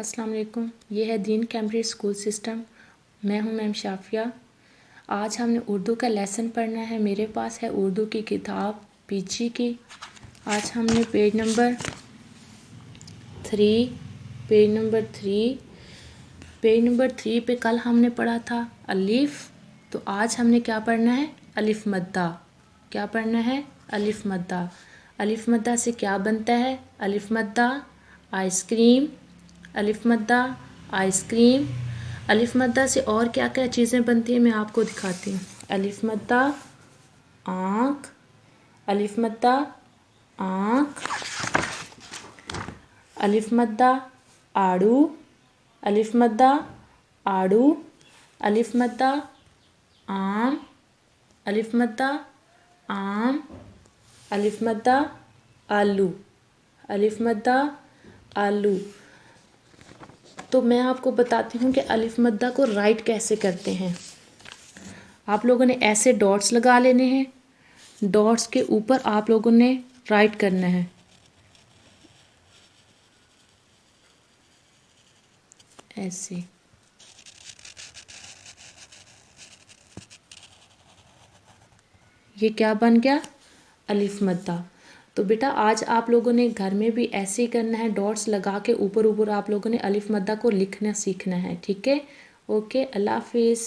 अस्सलाम वालेकुम। ये है दीन कैम्ब्रिज स्कूल सिस्टम। मैं हूं मैम शाफिया। आज हमने उर्दू का लेसन पढ़ना है। मेरे पास है उर्दू की किताब पीची की। आज हमने पेज नंबर 3 पे कल हमने पढ़ा था अलिफ। तो आज हमने क्या पढ़ना है? अलिफ मद्दा। क्या पढ़ना है? अलिफ मद्दा। अलिफ मद्दा से क्या बनता है? अलिफ मद्दा आइसक्रीम। अलिफ मद्दा आइसक्रीम। अलिफ मद्दा से और क्या क्या चीज़ें बनती हैं मैं आपको दिखाती हूँ। अलिफ मद्दा आँख। अलिफ मद्दा आँख। अलिफ मद्दा आड़ू। अलिफ मद्दा आड़ू। अलिफ मद्दा आम। अलिफ मद्दा आम। अलिफ मद्दा आलू। अलिफ मद्दा आलू। तो मैं आपको बताती हूँ कि अलिफ मद्दा को राइट कैसे करते हैं। आप लोगों ने ऐसे डॉट्स लगा लेने हैं। डॉट्स के ऊपर आप लोगों ने राइट करना है। ऐसे ये क्या बन गया? अलिफ मद्दा। तो बेटा आज आप लोगों ने घर में भी ऐसे ही करना है। डॉट्स लगा के ऊपर ऊपर आप लोगों ने अलिफ मद्दा को लिखना सीखना है। ठीक है? ओके, अल्लाह हाफिज़।